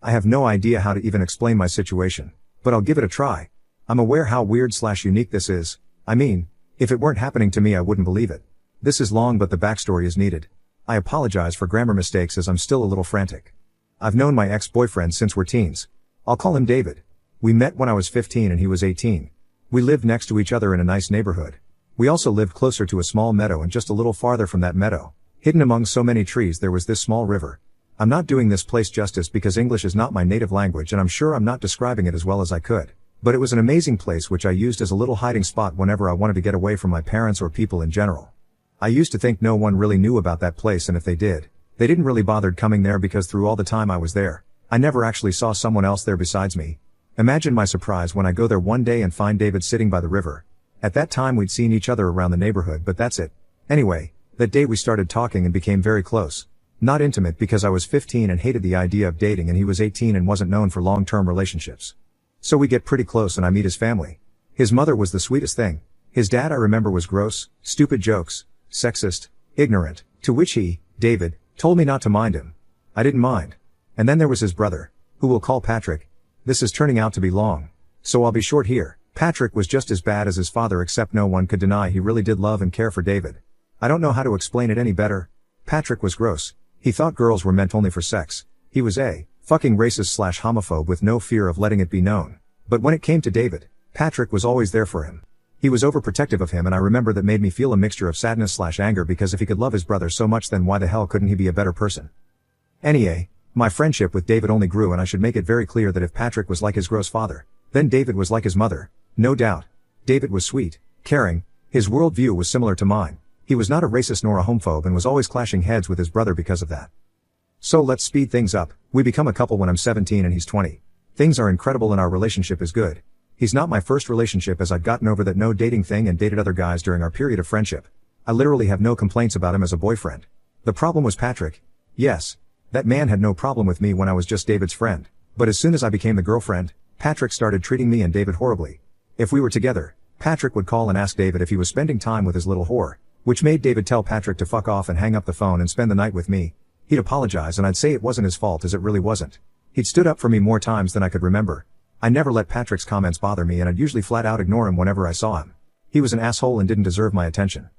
I have no idea how to even explain my situation, but I'll give it a try. I'm aware how weird/unique this is. I mean, if it weren't happening to me I wouldn't believe it. This is long but the backstory is needed. I apologize for grammar mistakes as I'm still a little frantic. I've known my ex-boyfriend since we're teens. I'll call him David. We met when I was 15 and he was 18. We lived next to each other in a nice neighborhood. We also lived closer to a small meadow, and just a little farther from that meadow, hidden among so many trees, there was this small river. I'm not doing this place justice because English is not my native language and I'm sure I'm not describing it as well as I could. But it was an amazing place which I used as a little hiding spot whenever I wanted to get away from my parents or people in general. I used to think no one really knew about that place, and if they did, they didn't really bothered coming there because through all the time I was there, I never actually saw someone else there besides me. Imagine my surprise when I go there one day and find David sitting by the river. At that time we'd seen each other around the neighborhood, but that's it. Anyway, that day we started talking and became very close. Not intimate because I was 15 and hated the idea of dating, and he was 18 and wasn't known for long-term relationships. So we get pretty close and I meet his family. His mother was the sweetest thing. His dad, I remember, was gross, stupid jokes, sexist, ignorant, to which he, David, told me not to mind him. I didn't mind. And then there was his brother, who we'll call Patrick. This is turning out to be long, so I'll be short here. Patrick was just as bad as his father, except no one could deny he really did love and care for David. I don't know how to explain it any better. Patrick was gross. He thought girls were meant only for sex. He was a fucking racist/homophobe with no fear of letting it be known. But when it came to David, Patrick was always there for him. He was overprotective of him, and I remember that made me feel a mixture of sadness/anger, because if he could love his brother so much, then why the hell couldn't he be a better person? Anyway, my friendship with David only grew, and I should make it very clear that if Patrick was like his gross father, then David was like his mother. No doubt. David was sweet, caring. His worldview was similar to mine. He was not a racist nor a homophobe and was always clashing heads with his brother because of that. So let's speed things up. We become a couple when I'm 17 and he's 20. Things are incredible and our relationship is good. He's not my first relationship, as I'd gotten over that no dating thing and dated other guys during our period of friendship. I literally have no complaints about him as a boyfriend. The problem was Patrick. Yes, that man had no problem with me when I was just David's friend. But as soon as I became the girlfriend, Patrick started treating me and David horribly. If we were together, Patrick would call and ask David if he was spending time with his little whore, which made David tell Patrick to fuck off and hang up the phone and spend the night with me. He'd apologize and I'd say it wasn't his fault, as it really wasn't. He'd stood up for me more times than I could remember. I never let Patrick's comments bother me, and I'd usually flat out ignore him whenever I saw him. He was an asshole and didn't deserve my attention.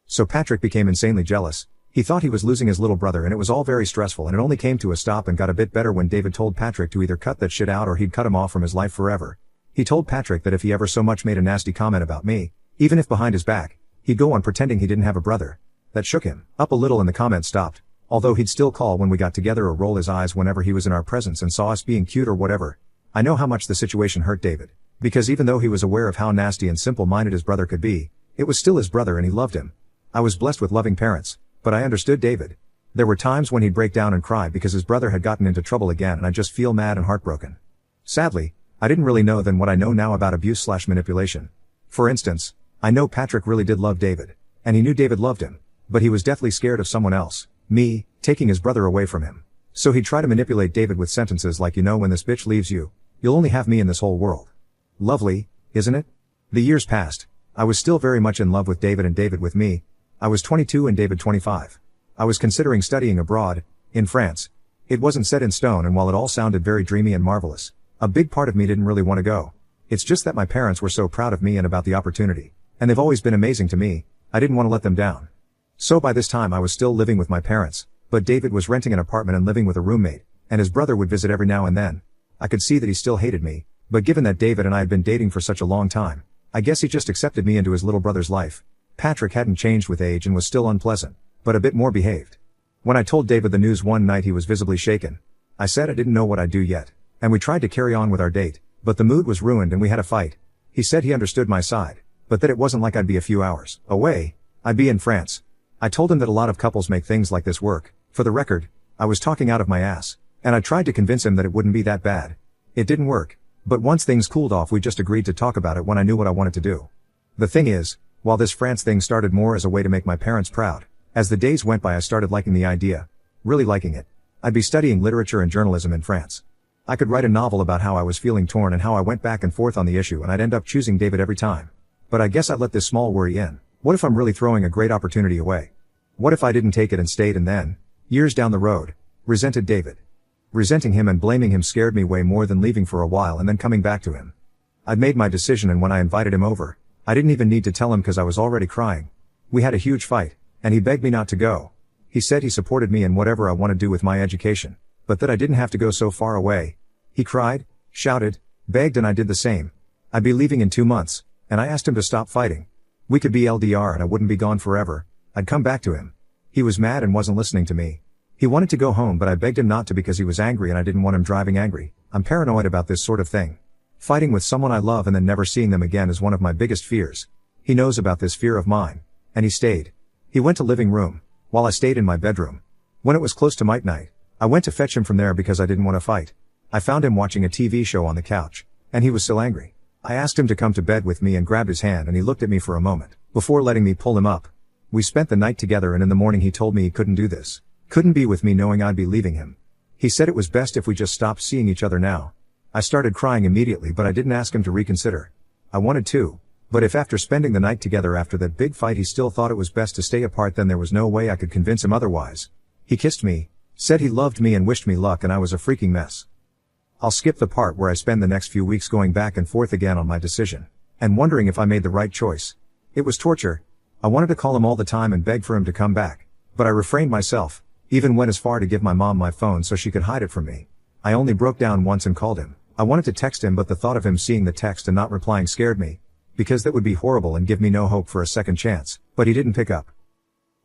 So Patrick became insanely jealous. He thought he was losing his little brother, and it was all very stressful, and it only came to a stop and got a bit better when David told Patrick to either cut that shit out or he'd cut him off from his life forever. He told Patrick that if he ever so much made a nasty comment about me, even if behind his back, he'd go on pretending he didn't have a brother. That shook him up a little and the comment stopped, although he'd still call when we got together or roll his eyes whenever he was in our presence and saw us being cute or whatever. I know how much the situation hurt David, because even though he was aware of how nasty and simple-minded his brother could be, it was still his brother and he loved him. I was blessed with loving parents, but I understood David. There were times when he'd break down and cry because his brother had gotten into trouble again, and I'd just feel mad and heartbroken. Sadly, I didn't really know then what I know now about abuse/manipulation. For instance, I know Patrick really did love David, and he knew David loved him, but he was deathly scared of someone else, me, taking his brother away from him. So he'd try to manipulate David with sentences like, you know, when this bitch leaves you, you'll only have me in this whole world. Lovely, isn't it? The years passed. I was still very much in love with David and David with me. I was 22 and David 25. I was considering studying abroad, in France. It wasn't set in stone, and while it all sounded very dreamy and marvelous, a big part of me didn't really want to go. It's just that my parents were so proud of me and about the opportunity, and they've always been amazing to me. I didn't want to let them down. So by this time I was still living with my parents, but David was renting an apartment and living with a roommate, and his brother would visit every now and then. I could see that he still hated me, but given that David and I had been dating for such a long time, I guess he just accepted me into his little brother's life. Patrick hadn't changed with age and was still unpleasant, but a bit more behaved. When I told David the news one night, he was visibly shaken. I said I didn't know what I'd do yet, and we tried to carry on with our date, but the mood was ruined and we had a fight. He said he understood my side, but that it wasn't like I'd be a few hours away. I'd be in France. I told him that a lot of couples make things like this work. For the record, I was talking out of my ass, and I tried to convince him that it wouldn't be that bad. It didn't work. But once things cooled off, we just agreed to talk about it when I knew what I wanted to do. The thing is, while this France thing started more as a way to make my parents proud, as the days went by I started liking the idea. Really liking it. I'd be studying literature and journalism in France. I could write a novel about how I was feeling torn and how I went back and forth on the issue, and I'd end up choosing David every time. But I guess I'd let this small worry in. What if I'm really throwing a great opportunity away? What if I didn't take it and stayed and then, years down the road, resented David? Resenting him and blaming him scared me way more than leaving for a while and then coming back to him. I'd made my decision, and when I invited him over, I didn't even need to tell him because I was already crying. We had a huge fight, and he begged me not to go. He said he supported me in whatever I want to do with my education, but that I didn't have to go so far away. He cried, shouted, begged, and I did the same. I'd be leaving in 2 months, and I asked him to stop fighting. We could be LDR and I wouldn't be gone forever. I'd come back to him. He was mad and wasn't listening to me. He wanted to go home, but I begged him not to because he was angry and I didn't want him driving angry. I'm paranoid about this sort of thing. Fighting with someone I love and then never seeing them again is one of my biggest fears. He knows about this fear of mine. And he stayed. He went to living room, while I stayed in my bedroom. When it was close to midnight, I went to fetch him from there because I didn't want to fight. I found him watching a TV show on the couch, and he was still angry. I asked him to come to bed with me and grabbed his hand, and he looked at me for a moment, before letting me pull him up. We spent the night together, and in the morning he told me he couldn't do this. Couldn't be with me knowing I'd be leaving him. He said it was best if we just stopped seeing each other now. I started crying immediately, but I didn't ask him to reconsider. I wanted to. But if after spending the night together after that big fight he still thought it was best to stay apart, then there was no way I could convince him otherwise. He kissed me, said he loved me and wished me luck, and I was a freaking mess. I'll skip the part where I spend the next few weeks going back and forth again on my decision, and wondering if I made the right choice. It was torture. I wanted to call him all the time and beg for him to come back, but I refrained myself, even went as far to give my mom my phone so she could hide it from me. I only broke down once and called him. I wanted to text him, but the thought of him seeing the text and not replying scared me, because that would be horrible and give me no hope for a second chance, but he didn't pick up.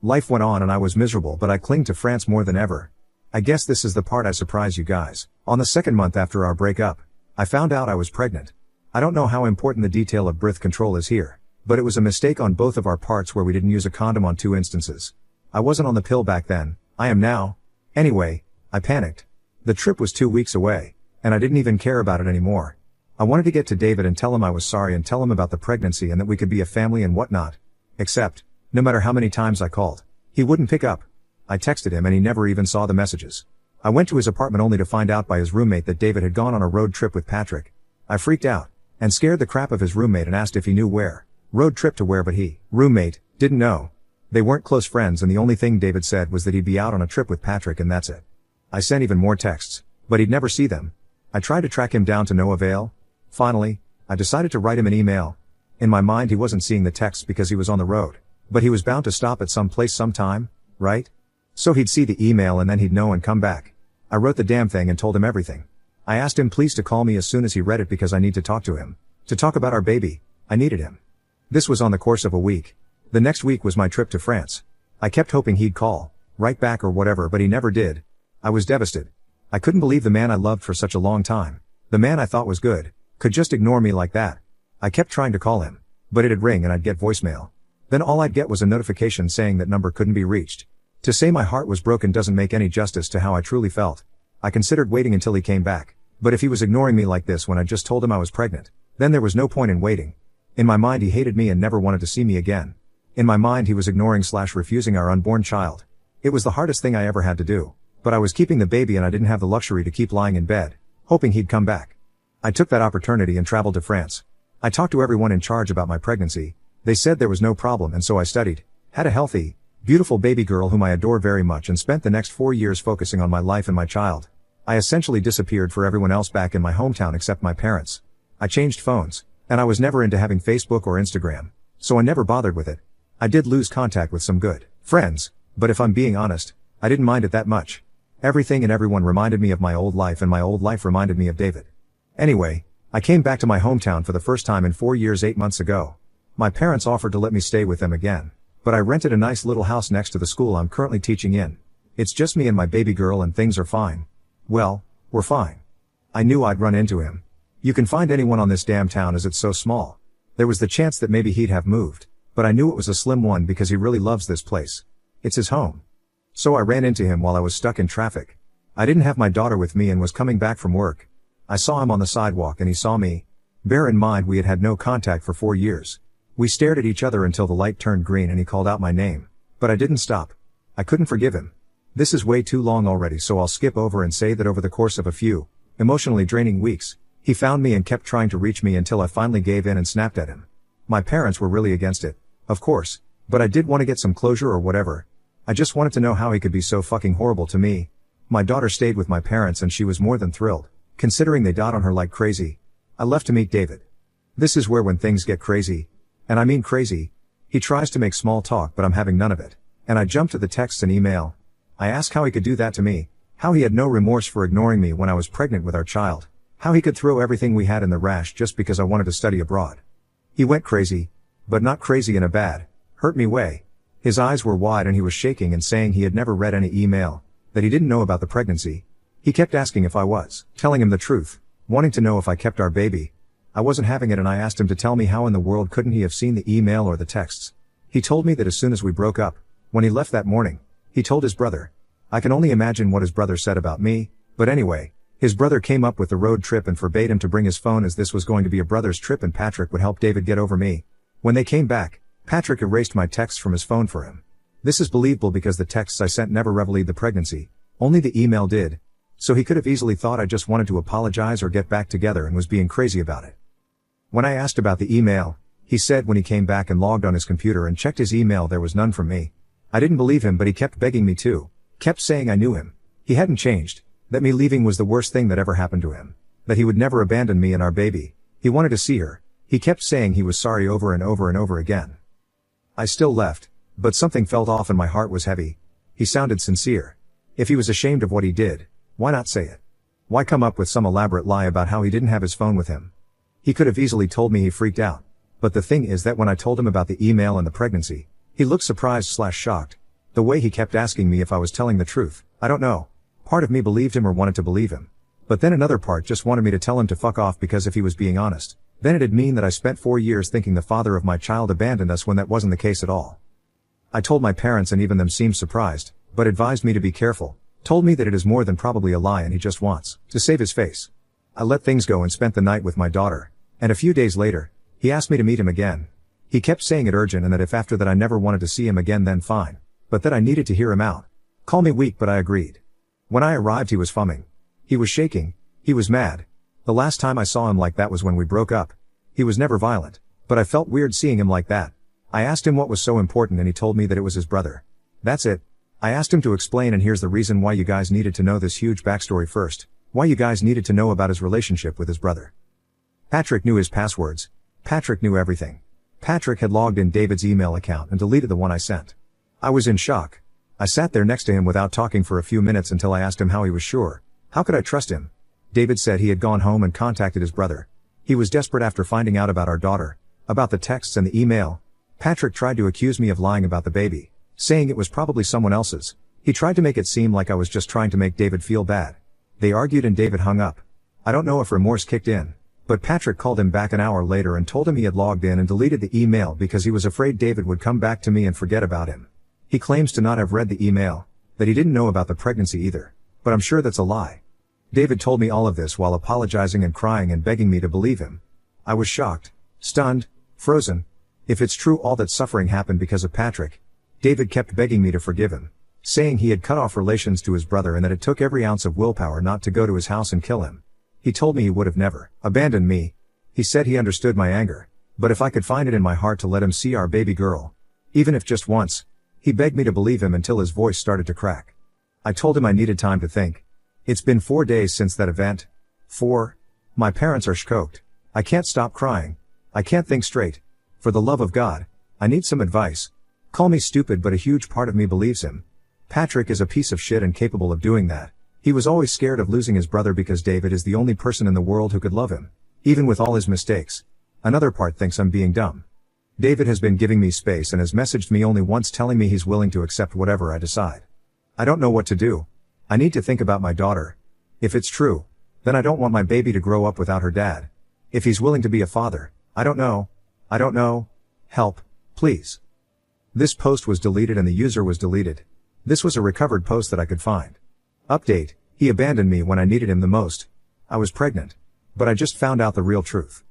Life went on and I was miserable, but I clinged to France more than ever. I guess this is the part I surprise you guys. On the second month after our breakup, I found out I was pregnant. I don't know how important the detail of birth control is here, but it was a mistake on both of our parts where we didn't use a condom on 2 instances. I wasn't on the pill back then, I am now. Anyway, I panicked. The trip was 2 weeks away, and I didn't even care about it anymore. I wanted to get to David and tell him I was sorry and tell him about the pregnancy and that we could be a family and whatnot. Except, no matter how many times I called, he wouldn't pick up. I texted him and he never even saw the messages. I went to his apartment only to find out by his roommate that David had gone on a road trip with Patrick. I freaked out, and scared the crap of his roommate and asked if he knew where. Road trip to where, but roommate, didn't know. They weren't close friends and the only thing David said was that he'd be out on a trip with Patrick and that's it. I sent even more texts, but he'd never see them. I tried to track him down to no avail. Finally, I decided to write him an email. In my mind he wasn't seeing the texts because he was on the road, but he was bound to stop at some place sometime, right? So he'd see the email and then he'd know and come back. I wrote the damn thing and told him everything. I asked him please to call me as soon as he read it because I need to talk to him. To talk about our baby. I needed him. This was on the course of a week. The next week was my trip to France. I kept hoping he'd call, write back or whatever, but he never did. I was devastated. I couldn't believe the man I loved for such a long time, the man I thought was good, could just ignore me like that. I kept trying to call him, but it'd ring and I'd get voicemail. Then all I'd get was a notification saying that number couldn't be reached. To say my heart was broken doesn't make any justice to how I truly felt. I considered waiting until he came back, but if he was ignoring me like this when I just told him I was pregnant, then there was no point in waiting. In my mind he hated me and never wanted to see me again. In my mind he was ignoring/refusing our unborn child. It was the hardest thing I ever had to do, but I was keeping the baby and I didn't have the luxury to keep lying in bed, hoping he'd come back. I took that opportunity and traveled to France. I talked to everyone in charge about my pregnancy. They said there was no problem, and so I studied, had a healthy, beautiful baby girl whom I adore very much, and spent the next 4 years focusing on my life and my child. I essentially disappeared for everyone else back in my hometown except my parents. I changed phones, and I was never into having Facebook or Instagram, so I never bothered with it. I did lose contact with some good friends, but if I'm being honest, I didn't mind it that much. Everything and everyone reminded me of my old life, and my old life reminded me of David. Anyway, I came back to my hometown for the first time in 4 years 8 months ago. My parents offered to let me stay with them again, but I rented a nice little house next to the school I'm currently teaching in. It's just me and my baby girl and things are fine. Well, we're fine. I knew I'd run into him. You can find anyone on this damn town as it's so small. There was the chance that maybe he'd have moved, but I knew it was a slim one because he really loves this place. It's his home. So I ran into him while I was stuck in traffic. I didn't have my daughter with me and was coming back from work. I saw him on the sidewalk and he saw me. Bear in mind we had had no contact for 4 years. We stared at each other until the light turned green and he called out my name. But I didn't stop. I couldn't forgive him. This is way too long already, so I'll skip over and say that over the course of a few emotionally draining weeks, he found me and kept trying to reach me until I finally gave in and snapped at him. My parents were really against it, of course, but I did want to get some closure or whatever. I just wanted to know how he could be so fucking horrible to me. My daughter stayed with my parents and she was more than thrilled, considering they dot on her like crazy. I left to meet David. This is where when things get crazy. And I mean crazy. He tries to make small talk but I'm having none of it. And I jump to the texts and email. I ask how he could do that to me. How he had no remorse for ignoring me when I was pregnant with our child. How he could throw everything we had in the rash just because I wanted to study abroad. He went crazy. But not crazy in a bad, hurt me way. His eyes were wide and he was shaking and saying he had never read any email, that he didn't know about the pregnancy. He kept asking if I was telling him the truth, wanting to know if I kept our baby. I wasn't having it and I asked him to tell me how in the world couldn't he have seen the email or the texts. He told me that as soon as we broke up, when he left that morning, he told his brother. I can only imagine what his brother said about me, but anyway, his brother came up with the road trip and forbade him to bring his phone as this was going to be a brother's trip and Patrick would help David get over me. When they came back, Patrick erased my texts from his phone for him. This is believable because the texts I sent never revealed the pregnancy, only the email did. So he could have easily thought I just wanted to apologize or get back together and was being crazy about it. When I asked about the email, he said when he came back and logged on his computer and checked his email there was none from me. I didn't believe him but he kept begging me to, kept saying I knew him. He hadn't changed, that me leaving was the worst thing that ever happened to him, that he would never abandon me and our baby. He wanted to see her. He kept saying he was sorry over and over and over again. I still left, but something felt off and my heart was heavy. He sounded sincere. If he was ashamed of what he did, why not say it? Why come up with some elaborate lie about how he didn't have his phone with him? He could have easily told me he freaked out. But the thing is that when I told him about the email and the pregnancy, he looked surprised/shocked. The way he kept asking me if I was telling the truth, I don't know. Part of me believed him or wanted to believe him. But then another part just wanted me to tell him to fuck off because if he was being honest, then it'd mean that I spent 4 years thinking the father of my child abandoned us when that wasn't the case at all. I told my parents and even them seemed surprised, but advised me to be careful, told me that it is more than probably a lie and he just wants to save his face. I let things go and spent the night with my daughter, and a few days later, he asked me to meet him again. He kept saying it urgent and that if after that I never wanted to see him again then fine, but that I needed to hear him out. Call me weak but I agreed. When I arrived he was fumming. He was shaking. He was mad. The last time I saw him like that was when we broke up. He was never violent, but I felt weird seeing him like that. I asked him what was so important and he told me that it was his brother. That's it. I asked him to explain and here's the reason why you guys needed to know this huge backstory first. Why you guys needed to know about his relationship with his brother. Patrick knew his passwords. Patrick knew everything. Patrick had logged in David's email account and deleted the one I sent. I was in shock. I sat there next to him without talking for a few minutes until I asked him how he was sure. How could I trust him? David said he had gone home and contacted his brother. He was desperate after finding out about our daughter, about the texts and the email. Patrick tried to accuse me of lying about the baby, saying it was probably someone else's. He tried to make it seem like I was just trying to make David feel bad. They argued and David hung up. I don't know if remorse kicked in, but Patrick called him back an hour later and told him he had logged in and deleted the email because he was afraid David would come back to me and forget about him. He claims to not have read the email, that he didn't know about the pregnancy either, but I'm sure that's a lie. David told me all of this while apologizing and crying and begging me to believe him. I was shocked, stunned, frozen. If it's true all that suffering happened because of Patrick, David kept begging me to forgive him, saying he had cut off relations to his brother and that it took every ounce of willpower not to go to his house and kill him. He told me he would have never abandoned me. He said he understood my anger, but if I could find it in my heart to let him see our baby girl, even if just once, he begged me to believe him until his voice started to crack. I told him I needed time to think. It's been 4 days since that event. 4. My parents are shocked. I can't stop crying. I can't think straight. For the love of God, I need some advice. Call me stupid but a huge part of me believes him. Patrick is a piece of shit and capable of doing that. He was always scared of losing his brother because David is the only person in the world who could love him, even with all his mistakes. Another part thinks I'm being dumb. David has been giving me space and has messaged me only once telling me he's willing to accept whatever I decide. I don't know what to do. I need to think about my daughter. If it's true, then I don't want my baby to grow up without her dad. If he's willing to be a father, I don't know. I don't know. Help, please. This post was deleted and the user was deleted. This was a recovered post that I could find. Update, he abandoned me when I needed him the most. I was pregnant. But I just found out the real truth.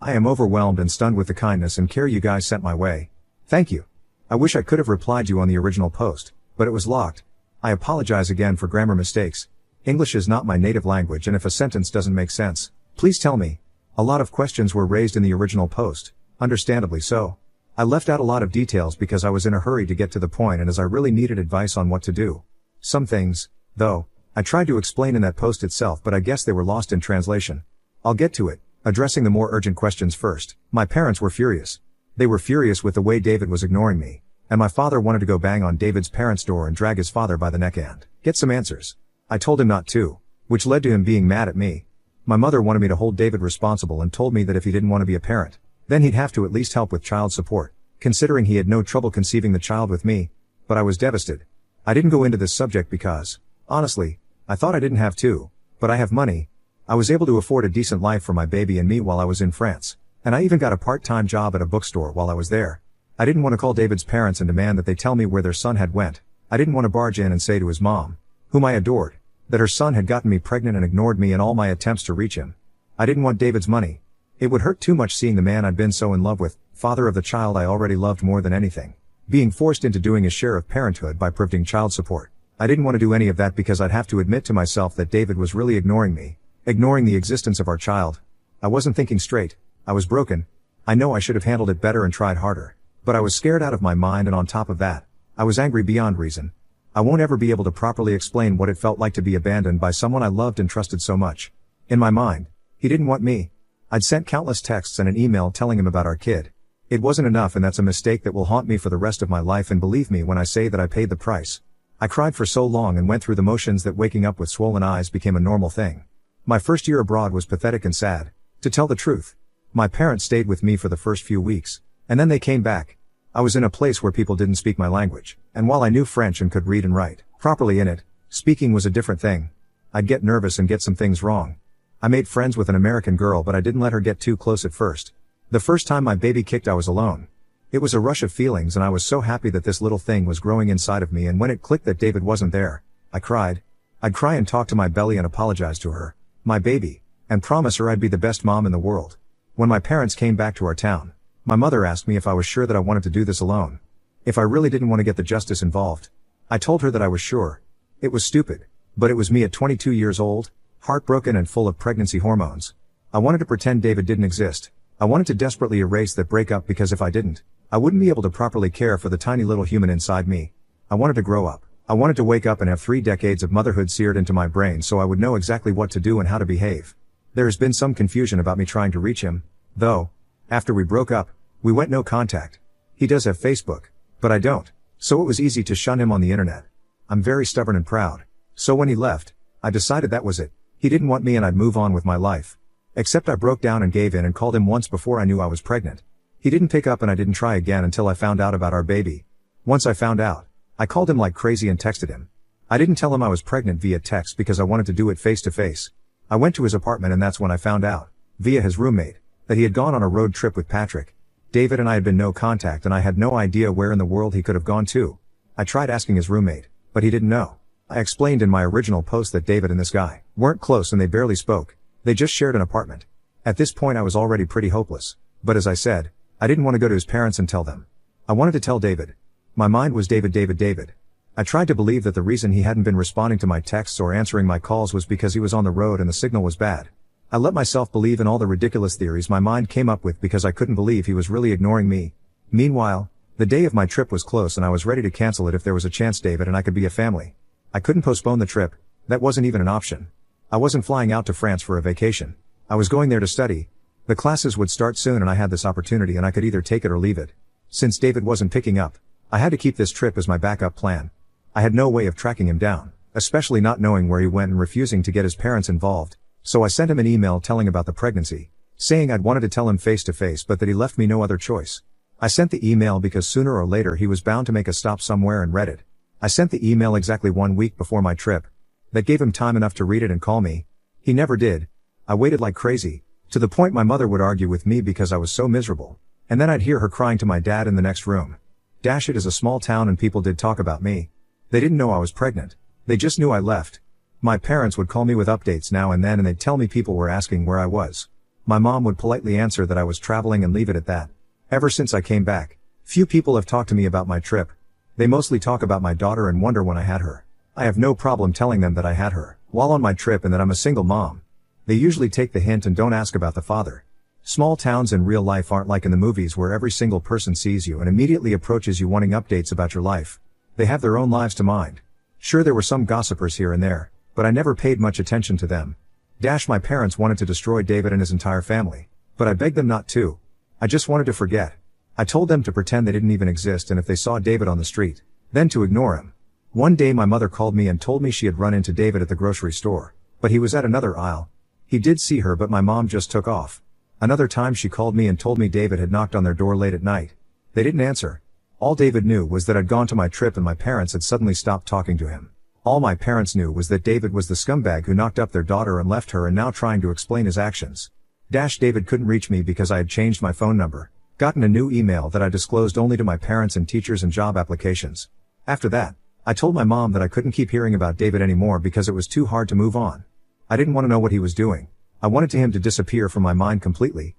I am overwhelmed and stunned with the kindness and care you guys sent my way. Thank you. I wish I could have replied you on the original post, but it was locked. I apologize again for grammar mistakes. English is not my native language and if a sentence doesn't make sense, please tell me. A lot of questions were raised in the original post, understandably so. I left out a lot of details because I was in a hurry to get to the point and as I really needed advice on what to do. Some things, though, I tried to explain in that post itself, but I guess they were lost in translation. I'll get to it, addressing the more urgent questions first. My parents were furious. They were furious with the way David was ignoring me, and my father wanted to go bang on David's parents' door and drag his father by the neck and get some answers. I told him not to, which led to him being mad at me. My mother wanted me to hold David responsible and told me that if he didn't want to be a parent, then he'd have to at least help with child support, considering he had no trouble conceiving the child with me. But I was devastated. I didn't go into this subject because, honestly, I thought I didn't have to, but I have money. I was able to afford a decent life for my baby and me while I was in France, and I even got a part-time job at a bookstore while I was there. I didn't want to call David's parents and demand that they tell me where their son had went. I didn't want to barge in and say to his mom, whom I adored, that her son had gotten me pregnant and ignored me in all my attempts to reach him. I didn't want David's money. It would hurt too much seeing the man I'd been so in love with, father of the child I already loved more than anything, being forced into doing his share of parenthood by providing child support. I didn't want to do any of that because I'd have to admit to myself that David was really ignoring me, ignoring the existence of our child. I wasn't thinking straight. I was broken. I know I should have handled it better and tried harder, but I was scared out of my mind, and on top of that, I was angry beyond reason. I won't ever be able to properly explain what it felt like to be abandoned by someone I loved and trusted so much. In my mind, he didn't want me. I'd sent countless texts and an email telling him about our kid. It wasn't enough, and that's a mistake that will haunt me for the rest of my life, and believe me when I say that I paid the price. I cried for so long and went through the motions that waking up with swollen eyes became a normal thing. My first year abroad was pathetic and sad, to tell the truth. My parents stayed with me for the first few weeks, and then they came back. I was in a place where people didn't speak my language, and while I knew French and could read and write properly in it, speaking was a different thing. I'd get nervous and get some things wrong. I made friends with an American girl, but I didn't let her get too close at first. The first time my baby kicked, I was alone. It was a rush of feelings, and I was so happy that this little thing was growing inside of me, and when it clicked that David wasn't there, I cried. I'd cry and talk to my belly and apologize to her, my baby, and promise her I'd be the best mom in the world. When my parents came back to our town, my mother asked me if I was sure that I wanted to do this alone. If I really didn't want to get the justice involved. I told her that I was sure. It was stupid, but it was me at 22 years old, heartbroken and full of pregnancy hormones. I wanted to pretend David didn't exist. I wanted to desperately erase that breakup, because if I didn't, I wouldn't be able to properly care for the tiny little human inside me. I wanted to grow up. I wanted to wake up and have 3 decades of motherhood seared into my brain so I would know exactly what to do and how to behave. There has been some confusion about me trying to reach him, though. After we broke up, we went no contact. He does have Facebook, but I don't, so it was easy to shun him on the internet. I'm very stubborn and proud, so when he left, I decided that was it. He didn't want me and I'd move on with my life. Except I broke down and gave in and called him once before I knew I was pregnant. He didn't pick up and I didn't try again until I found out about our baby. Once I found out, I called him like crazy and texted him. I didn't tell him I was pregnant via text because I wanted to do it face to face. I went to his apartment, and that's when I found out, via his roommate, that he had gone on a road trip with Patrick. David and I had been no contact, and I had no idea where in the world he could have gone to. I tried asking his roommate, but he didn't know. I explained in my original post that David and this guy weren't close and they barely spoke. They just shared an apartment. At this point I was already pretty hopeless, but as I said, I didn't want to go to his parents and tell them. I wanted to tell David. My mind was David. I tried to believe that the reason he hadn't been responding to my texts or answering my calls was because he was on the road and the signal was bad. I let myself believe in all the ridiculous theories my mind came up with because I couldn't believe he was really ignoring me. Meanwhile, the day of my trip was close and I was ready to cancel it if there was a chance David and I could be a family. I couldn't postpone the trip. That wasn't even an option. I wasn't flying out to France for a vacation. I was going there to study. The classes would start soon and I had this opportunity and I could either take it or leave it. Since David wasn't picking up, I had to keep this trip as my backup plan. I had no way of tracking him down, especially not knowing where he went and refusing to get his parents involved, so I sent him an email telling about the pregnancy, saying I'd wanted to tell him face to face but that he left me no other choice. I sent the email because sooner or later he was bound to make a stop somewhere and read it. I sent the email exactly 1 week before my trip. That gave him time enough to read it and call me. He never did. I waited like crazy, to the point my mother would argue with me because I was so miserable, and then I'd hear her crying to my dad in the next room. It is a small town and people did talk about me. They didn't know I was pregnant. They just knew I left. My parents would call me with updates now and then and they'd tell me people were asking where I was. My mom would politely answer that I was traveling and leave it at that. Ever since I came back, few people have talked to me about my trip. They mostly talk about my daughter and wonder when I had her. I have no problem telling them that I had her while on my trip and that I'm a single mom. They usually take the hint and don't ask about the father. Small towns in real life aren't like in the movies where every single person sees you and immediately approaches you wanting updates about your life. They have their own lives to mind. Sure, there were some gossipers here and there, but I never paid much attention to them. My parents wanted to destroy David and his entire family, but I begged them not to. I just wanted to forget. I told them to pretend they didn't even exist, and if they saw David on the street, then to ignore him. One day my mother called me and told me she had run into David at the grocery store, but he was at another aisle. He did see her, but my mom just took off. Another time she called me and told me David had knocked on their door late at night. They didn't answer. All David knew was that I'd gone to my trip and my parents had suddenly stopped talking to him. All my parents knew was that David was the scumbag who knocked up their daughter and left her, and now trying to explain his actions. David couldn't reach me because I had changed my phone number, gotten a new email that I disclosed only to my parents and teachers and job applications. After that, I told my mom that I couldn't keep hearing about David anymore because it was too hard to move on. I didn't want to know what he was doing. I wanted him to disappear from my mind completely.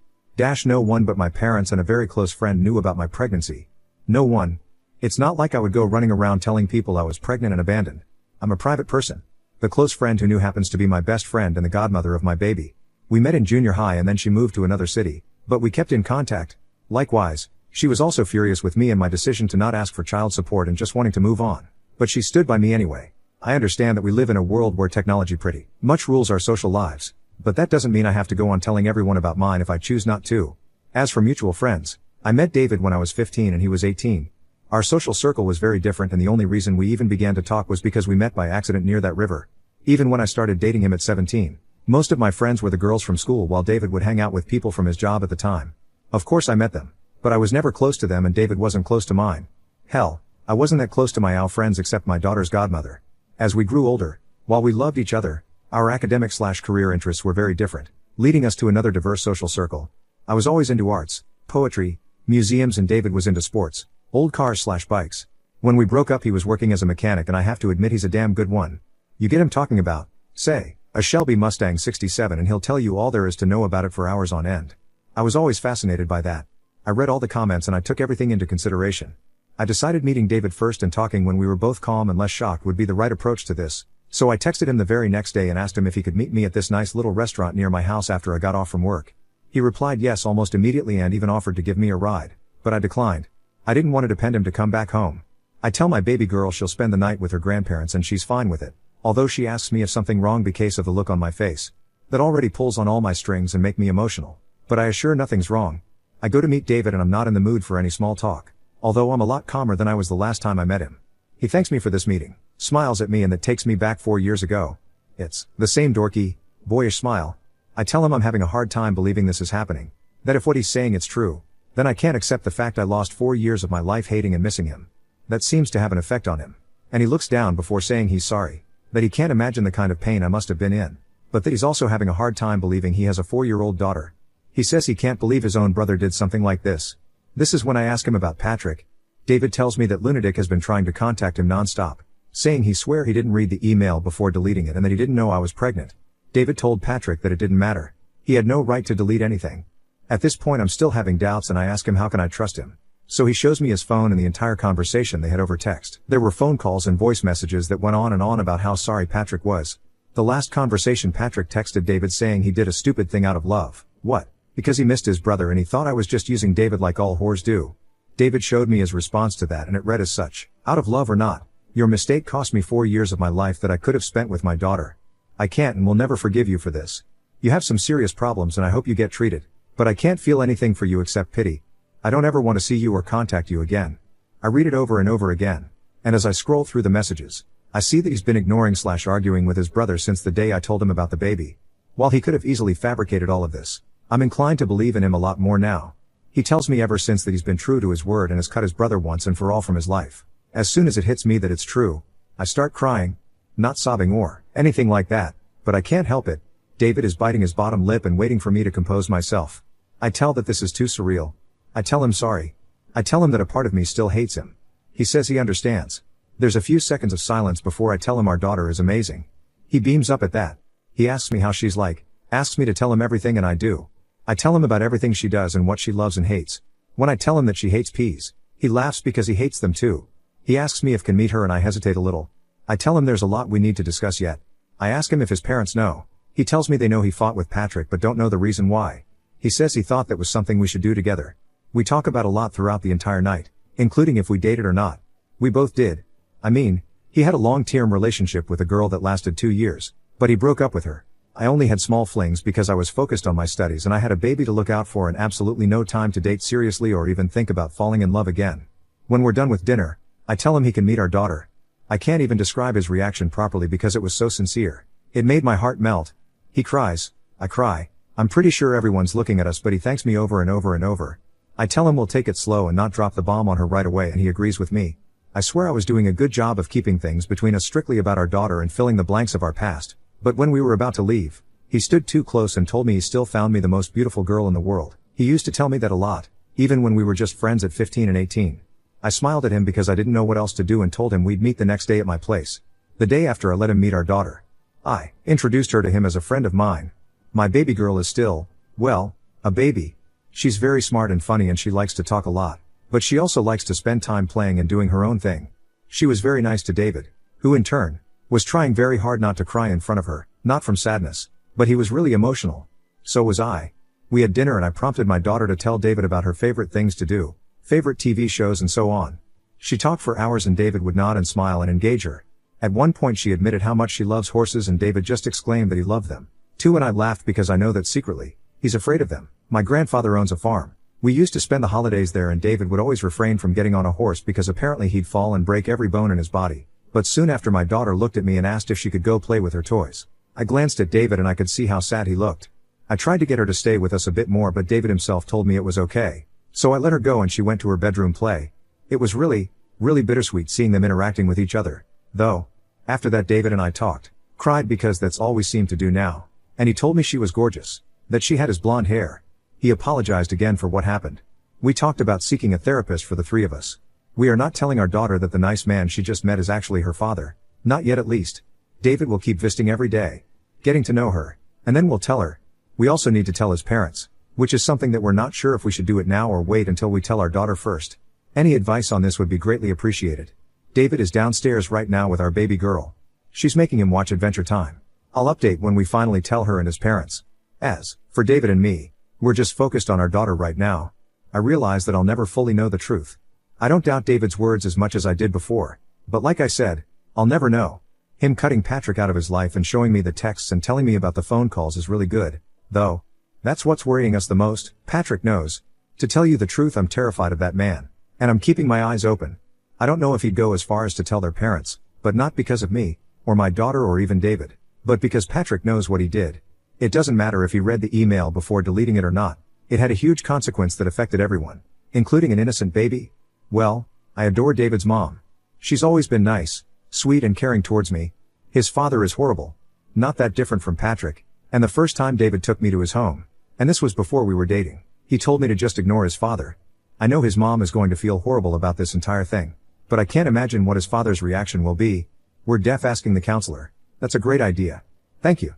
No one but my parents and a very close friend knew about my pregnancy. No one. It's not like I would go running around telling people I was pregnant and abandoned. I'm a private person. The close friend who knew happens to be my best friend and the godmother of my baby. We met in junior high and then she moved to another city, but we kept in contact. Likewise, she was also furious with me and my decision to not ask for child support and just wanting to move on. But she stood by me anyway. I understand that we live in a world where technology pretty much rules our social lives, but that doesn't mean I have to go on telling everyone about mine if I choose not to. As for mutual friends, I met David when I was 15 and he was 18. Our social circle was very different, and the only reason we even began to talk was because we met by accident near that river. Even when I started dating him at 17, most of my friends were the girls from school, while David would hang out with people from his job at the time. Of course I met them, but I was never close to them and David wasn't close to mine. Hell, I wasn't that close to my friends except my daughter's godmother. As we grew older, while we loved each other, our academic/career interests were very different, leading us to another diverse social circle. I was always into arts, poetry, museums, and David was into sports, old cars/bikes. When we broke up he was working as a mechanic, and I have to admit he's a damn good one. You get him talking about, say, a Shelby Mustang 67 and he'll tell you all there is to know about it for hours on end. I was always fascinated by that. I read all the comments and I took everything into consideration. I decided meeting David first and talking when we were both calm and less shocked would be the right approach to this, so I texted him the very next day and asked him if he could meet me at this nice little restaurant near my house after I got off from work. He replied yes almost immediately and even offered to give me a ride, but I declined. I didn't want to depend him to come back home. I tell my baby girl she'll spend the night with her grandparents and she's fine with it, although she asks me if something wrong because of the look on my face. That already pulls on all my strings and make me emotional, but I assure nothing's wrong. I go to meet David and I'm not in the mood for any small talk, although I'm a lot calmer than I was the last time I met him. He thanks me for this meeting, smiles at me, and that takes me back 4 years ago. It's the same dorky, boyish smile. I tell him I'm having a hard time believing this is happening, that if what he's saying it's true, then I can't accept the fact I lost 4 years of my life hating and missing him. That seems to have an effect on him. And he looks down before saying he's sorry, that he can't imagine the kind of pain I must have been in, but that he's also having a hard time believing he has a 4-year-old daughter. He says he can't believe his own brother did something like this. This is when I ask him about Patrick. David tells me that lunatic has been trying to contact him non-stop, saying he swear he didn't read the email before deleting it and that he didn't know I was pregnant. David told Patrick that it didn't matter. He had no right to delete anything. At this point I'm still having doubts and I ask him how can I trust him. So he shows me his phone and the entire conversation they had over text. There were phone calls and voice messages that went on and on about how sorry Patrick was. The last conversation Patrick texted David saying he did a stupid thing out of love. What? Because he missed his brother and he thought I was just using David like all whores do. David showed me his response to that and it read as such: out of love or not, your mistake cost me 4 years of my life that I could have spent with my daughter. I can't and will never forgive you for this. You have some serious problems and I hope you get treated, but I can't feel anything for you except pity. I don't ever want to see you or contact you again. I read it over and over again, and as I scroll through the messages, I see that he's been ignoring/arguing with his brother since the day I told him about the baby. While he could have easily fabricated all of this, I'm inclined to believe in him a lot more now. He tells me ever since that he's been true to his word and has cut his brother once and for all from his life. As soon as it hits me that it's true, I start crying. Not sobbing or anything like that, but I can't help it. David is biting his bottom lip and waiting for me to compose myself. I tell that this is too surreal. I tell him sorry. I tell him that a part of me still hates him. He says he understands. There's a few seconds of silence before I tell him our daughter is amazing. He beams up at that. He asks me how she's like, asks me to tell him everything and I do. I tell him about everything she does and what she loves and hates. When I tell him that she hates peas, he laughs because he hates them too. He asks me if can meet her and I hesitate a little. I tell him there's a lot we need to discuss yet. I ask him if his parents know. He tells me they know he fought with Patrick but don't know the reason why. He says he thought that was something we should do together. We talk about a lot throughout the entire night, including if we dated or not. We both did. I mean, He had a long-term relationship with a girl that lasted 2 years, but he broke up with her. I only had small flings because I was focused on my studies and I had a baby to look out for and absolutely no time to date seriously or even think about falling in love again. When we're done with dinner, I tell him he can meet our daughter. I can't even describe his reaction properly because it was so sincere. It made my heart melt. He cries. I cry. I'm pretty sure everyone's looking at us, but he thanks me over and over and over. I tell him we'll take it slow and not drop the bomb on her right away, and he agrees with me. I swear I was doing a good job of keeping things between us strictly about our daughter and filling the blanks of our past, but when we were about to leave, he stood too close and told me he still found me the most beautiful girl in the world. He used to tell me that a lot, even when we were just friends at 15 and 18. I smiled at him because I didn't know what else to do and told him we'd meet the next day at my place. The day after, I let him meet our daughter. I introduced her to him as a friend of mine. My baby girl is still, well, a baby. She's very smart and funny and she likes to talk a lot. But she also likes to spend time playing and doing her own thing. She was very nice to David, who in turn, was trying very hard not to cry in front of her, not from sadness, but he was really emotional. So was I. We had dinner and I prompted my daughter to tell David about her favorite things to do, favorite TV shows and so on. She talked for hours and David would nod and smile and engage her. At one point she admitted how much she loves horses and David just exclaimed that he loved them, too, and I laughed because I know that secretly, he's afraid of them. My grandfather owns a farm. We used to spend the holidays there and David would always refrain from getting on a horse because apparently he'd fall and break every bone in his body. But soon after my daughter looked at me and asked if she could go play with her toys. I glanced at David and I could see how sad he looked. I tried to get her to stay with us a bit more but David himself told me it was okay. So I let her go and she went to her bedroom play. It was really bittersweet seeing them interacting with each other. Though, after that David and I talked, cried because that's all we seem to do now. And he told me she was gorgeous, that she had his blonde hair. He apologized again for what happened. We talked about seeking a therapist for the three of us. We are not telling our daughter that the nice man she just met is actually her father. Not yet at least. David will keep visiting every day, getting to know her, and then we'll tell her. We also need to tell his parents, which is something that we're not sure if we should do it now or wait until we tell our daughter first. Any advice on this would be greatly appreciated. David is downstairs right now with our baby girl. She's making him watch Adventure Time. I'll update when we finally tell her and his parents. As for David and me, we're just focused on our daughter right now. I realize that I'll never fully know the truth. I don't doubt David's words as much as I did before, but like I said, I'll never know. Him cutting Patrick out of his life and showing me the texts and telling me about the phone calls is really good, though. That's what's worrying us the most. Patrick knows. To tell you the truth, I'm terrified of that man, and I'm keeping my eyes open. I don't know if he'd go as far as to tell their parents, but not because of me, or my daughter or even David, but because Patrick knows what he did. It doesn't matter if he read the email before deleting it or not. It had a huge consequence that affected everyone, including an innocent baby. Well, I adore David's mom. She's always been nice, sweet and caring towards me. His father is horrible. Not that different from Patrick. And the first time David took me to his home, and this was before we were dating, he told me to just ignore his father. I know his mom is going to feel horrible about this entire thing, but I can't imagine what his father's reaction will be. We're asking the counselor. That's a great idea. Thank you.